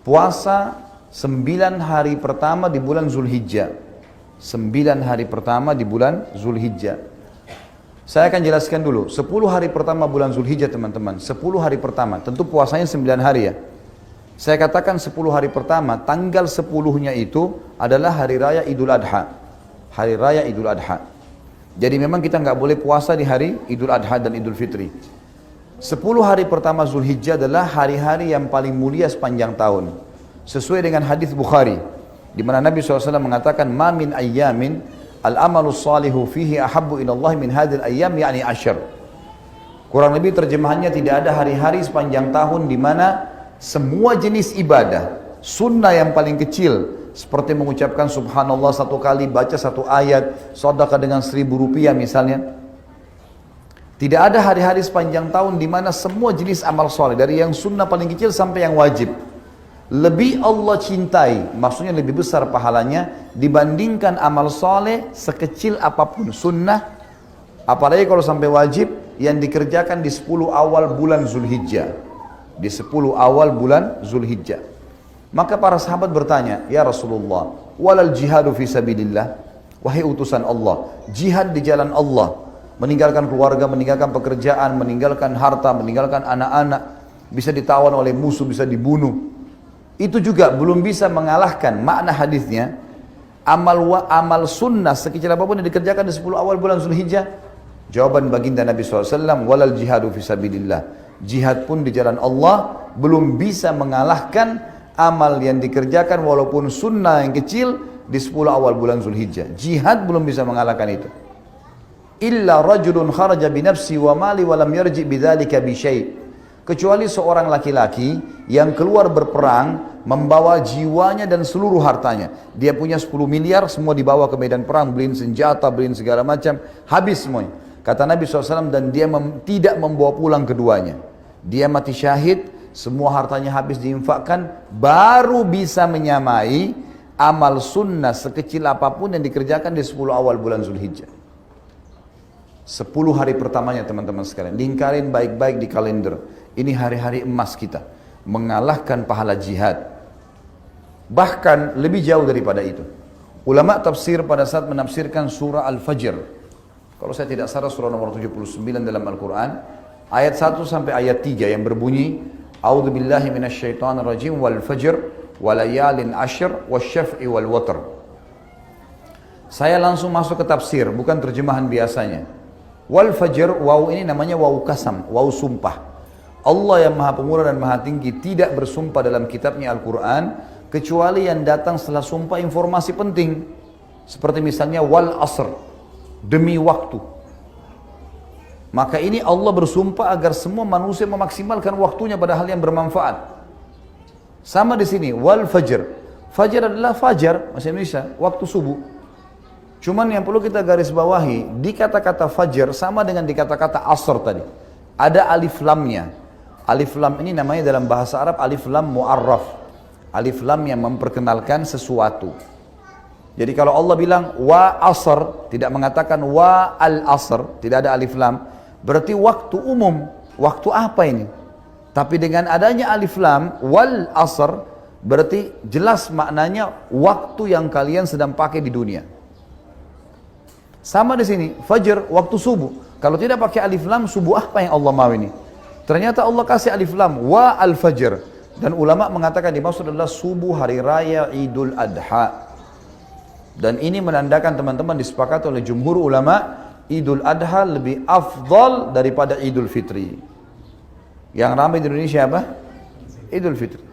puasa 9 hari pertama di bulan Zulhijjah. 9 hari pertama di bulan Zulhijjah. Saya akan jelaskan dulu, 10 hari pertama bulan Zulhijjah teman-teman. 10 hari pertama, tentu puasanya 9 hari ya. Saya katakan 10 hari pertama, tanggal 10-nya itu adalah hari raya Idul Adha. Hari raya Idul Adha. Jadi memang kita nggak boleh puasa di hari Idul Adha dan Idul Fitri. 10 hari pertama Zulhijjah adalah hari-hari yang paling mulia sepanjang tahun. Sesuai dengan hadis Bukhari, di mana Nabi SAW mengatakan, "Ma min ayyamin al-amalu salihu fihi ahabbu ilallah min hadil ayyam yakni asyr." Kurang lebih terjemahannya, tidak ada hari-hari sepanjang tahun di mana semua jenis ibadah, sunnah yang paling kecil, seperti mengucapkan subhanallah 1 kali, baca 1 ayat, sedekah dengan 1.000 rupiah misalnya. Tidak ada hari-hari sepanjang tahun di mana semua jenis amal soleh, dari yang sunnah paling kecil sampai yang wajib, lebih Allah cintai, maksudnya lebih besar pahalanya dibandingkan amal soleh sekecil apapun sunnah, apalagi kalau sampai wajib yang dikerjakan di 10 awal bulan Zulhijjah. Di 10 awal bulan Zulhijjah. Maka para sahabat bertanya, "Ya Rasulullah, walal jihadu fi sabilillah?" Wahai utusan Allah, jihad di jalan Allah, meninggalkan keluarga, meninggalkan pekerjaan, meninggalkan harta, meninggalkan anak-anak, bisa ditawan oleh musuh, bisa dibunuh. Itu juga belum bisa mengalahkan makna hadisnya. Amal sunnah sekecil apapun yang dikerjakan di 10 awal bulan Zulhijjah. Jawaban baginda Nabi SAW, walal jihadu fisabilillah. Jihad pun di jalan Allah belum bisa mengalahkan amal yang dikerjakan walaupun sunnah yang kecil di 10 awal bulan Zulhijjah. Jihad belum bisa mengalahkan itu. Illa rajulun kharaja binafsi wa mali wa lam yarji bidzalika bi syai'. Kecuali seorang laki-laki yang keluar berperang membawa jiwanya dan seluruh hartanya. Dia punya 10 miliar, semua dibawa ke medan perang, beliin senjata, beliin segala macam, habis semuanya. Kata Nabi SAW, dan dia tidak membawa pulang keduanya. Dia mati syahid, semua hartanya habis diinfakkan, baru bisa menyamai amal sunnah sekecil apapun yang dikerjakan di 10 awal bulan Zulhijjah. 10 hari pertamanya teman-teman sekalian, lingkarin baik-baik di kalender. Ini hari-hari emas kita, mengalahkan pahala jihad. Bahkan lebih jauh daripada itu. Ulama tafsir pada saat menafsirkan surah Al-Fajr, kalau saya tidak salah surah nomor 79 dalam Al-Quran, ayat 1 sampai ayat 3 yang berbunyi, A'udzu billahi minasyaitonir rajim wal fajr walayalin ashr wasyaf'i wal watr. Saya langsung masuk ke tafsir, bukan terjemahan biasanya. Wal fajr, waw ini namanya waw kasam, waw sumpah. Allah yang maha pemurah dan maha tinggi tidak bersumpah dalam kitabnya Al-Quran kecuali yang datang setelah sumpah informasi penting. Seperti misalnya wal asr, demi waktu. Maka ini Allah bersumpah agar semua manusia memaksimalkan waktunya pada hal yang bermanfaat. Sama di sini wal fajr. Fajar adalah fajar, bahasa Indonesia, waktu subuh. Cuman yang perlu kita garis bawahi, di kata-kata fajar sama dengan di kata-kata asr tadi. Ada alif lamnya. Alif lam ini namanya dalam bahasa Arab alif lam mu'arraf. Alif lam yang memperkenalkan sesuatu. Jadi kalau Allah bilang wa asr, tidak mengatakan wa al asr, tidak ada alif lam, berarti waktu umum. Waktu apa ini? Tapi dengan adanya alif lam wal asr, berarti jelas maknanya waktu yang kalian sedang pakai di dunia. Sama di sini, fajr, waktu subuh. Kalau tidak pakai alif lam, subuh apa yang Allah mau ini? Ternyata Allah kasih alif lam, wa al-fajr. Dan ulama mengatakan dimaksud adalah subuh hari raya Idul Adha. Dan ini menandakan teman-teman disepakati oleh jumhur ulama, Idul Adha lebih afdal daripada Idul Fitri. Yang ramai di Indonesia apa? Idul Fitri.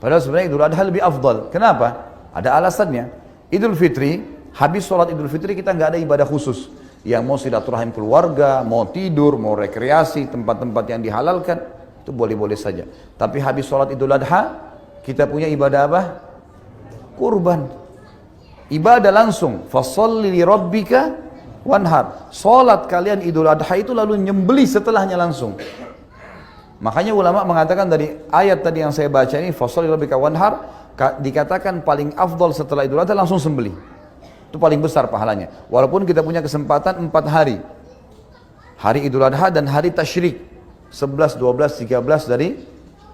Padahal sebenarnya Idul Adha lebih afdal. Kenapa? Ada alasannya. Idul Fitri, habis sholat Idul Fitri kita nggak ada ibadah khusus. Yang mau silaturahim keluarga, mau tidur, mau rekreasi, tempat-tempat yang dihalalkan, itu boleh-boleh saja. Tapi habis sholat Idul Adha, kita punya ibadah apa? Kurban. Ibadah langsung. Fasholli li rabbika wanhar. Sholat kalian Idul Adha itu lalu nyembeli setelahnya langsung. Makanya ulama mengatakan dari ayat tadi yang saya baca ini, fasholli li rabbika wanhar, dikatakan paling afdal setelah Idul Adha langsung sembelih. Itu paling besar pahalanya. Walaupun kita punya kesempatan 4 hari. Hari Idul Adha dan hari Tasyrik. 11, 12, 13 dari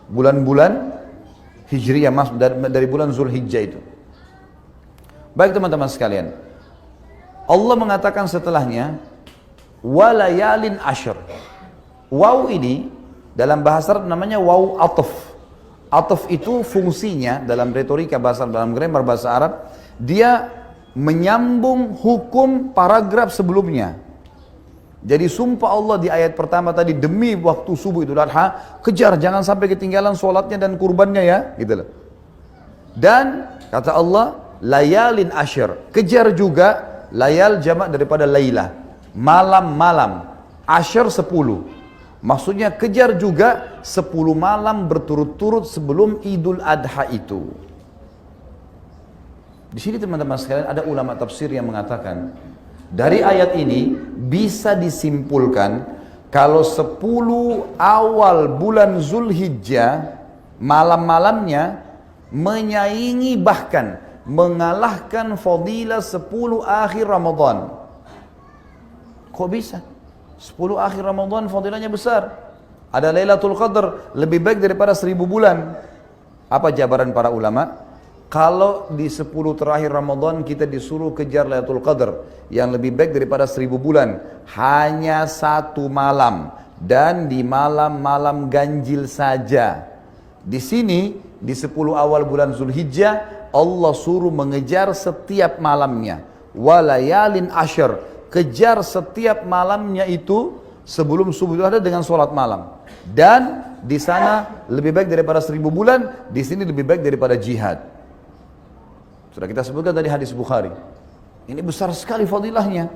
bulan-bulan Hijriyah, dari bulan Zulhijjah itu. Baik teman-teman sekalian, Allah mengatakan setelahnya, walayalin ashr. Waw ini dalam bahasa Arab namanya waw ataf. Ataf itu fungsinya dalam retorika bahasa, dalam grammar bahasa Arab, dia menyambung hukum paragraf sebelumnya. Jadi sumpah Allah di ayat pertama tadi, demi waktu subuh Idul Adha, kejar jangan sampai ketinggalan sholatnya dan kurbannya ya, gitu loh. Dan kata Allah, layalin ashr, kejar juga, layal jamak daripada laylah, malam-malam, ashr 10. Maksudnya kejar juga 10 malam berturut-turut sebelum Idul Adha itu. Di sini teman-teman sekalian ada ulama tafsir yang mengatakan, dari ayat ini bisa disimpulkan kalau 10 awal bulan Zulhijjah malam-malamnya menyaingi bahkan mengalahkan fadilah 10 akhir Ramadan. Kok bisa? 10 akhir Ramadan fadilahnya besar. Ada Lailatul Qadar lebih baik daripada 1000 bulan. Apa jabaran para ulama? Kalau di 10 terakhir Ramadan kita disuruh kejar Lailatul Qadar yang lebih baik daripada 1000 bulan, hanya 1 malam dan di malam-malam ganjil saja. Di sini di 10 awal bulan Zulhijjah Allah suruh mengejar setiap malamnya. Walayalin ashr, kejar setiap malamnya itu sebelum subuh itu ada dengan sholat malam. Dan di sana lebih baik daripada 1000 bulan, di sini lebih baik daripada jihad. Sudah kita sebutkan tadi hadis Bukhari. Ini besar sekali fadilahnya.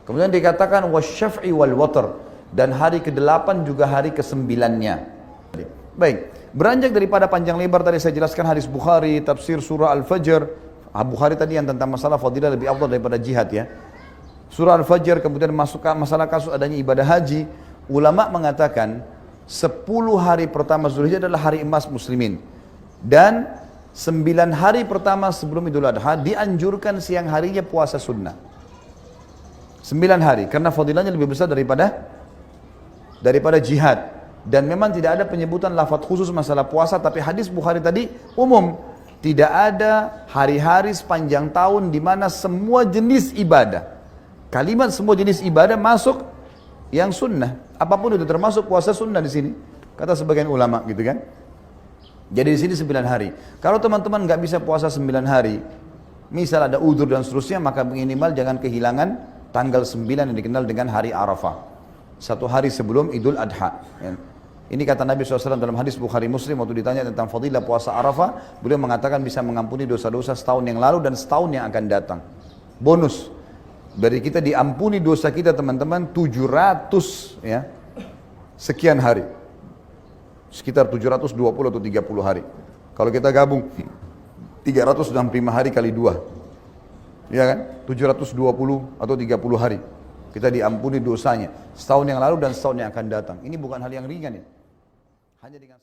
Kemudian dikatakan wasyaf'i wal watr, dan hari ke-8 juga hari ke-9-nya. Baik, beranjak daripada panjang lebar tadi saya jelaskan hadis Bukhari, tafsir surah Al-Fajr. Bukhari tadi yang tentang masalah fadilah lebih afdal daripada jihad ya. Surah Al-Fajr, kemudian masuk masalah kasus adanya ibadah haji. Ulama mengatakan 10 hari pertama Zulhijjah adalah hari emas muslimin. Dan 9 hari pertama sebelum Idul Adha dianjurkan siang harinya puasa sunnah. 9 hari, karena fadilahnya lebih besar daripada jihad. Dan memang tidak ada penyebutan lafaz khusus masalah puasa, tapi hadis Bukhari tadi umum. Tidak ada hari-hari sepanjang tahun di mana semua jenis ibadah, kalimat semua jenis ibadah masuk yang sunnah. Apapun itu termasuk puasa sunnah di sini, kata sebagian ulama gitu kan. Jadi di sini 9 hari. Kalau teman-teman nggak bisa puasa 9 hari, misal ada udzur dan seterusnya, maka minimal jangan kehilangan tanggal 9 yang dikenal dengan hari Arafah. 1 hari sebelum Idul Adha. Ini kata Nabi SAW dalam hadis Bukhari Muslim waktu ditanya tentang fadilah puasa Arafah, beliau mengatakan bisa mengampuni dosa-dosa setahun yang lalu dan setahun yang akan datang. Bonus. Dari kita diampuni dosa kita teman-teman 700 ya, sekian hari. Sekitar 720 atau 30 hari. Kalau kita gabung 365 hari kali 2. Ya kan? 720 atau 30 hari. Kita diampuni dosanya setahun yang lalu dan setahun yang akan datang. Ini bukan hal yang ringan ya. Hanya dengan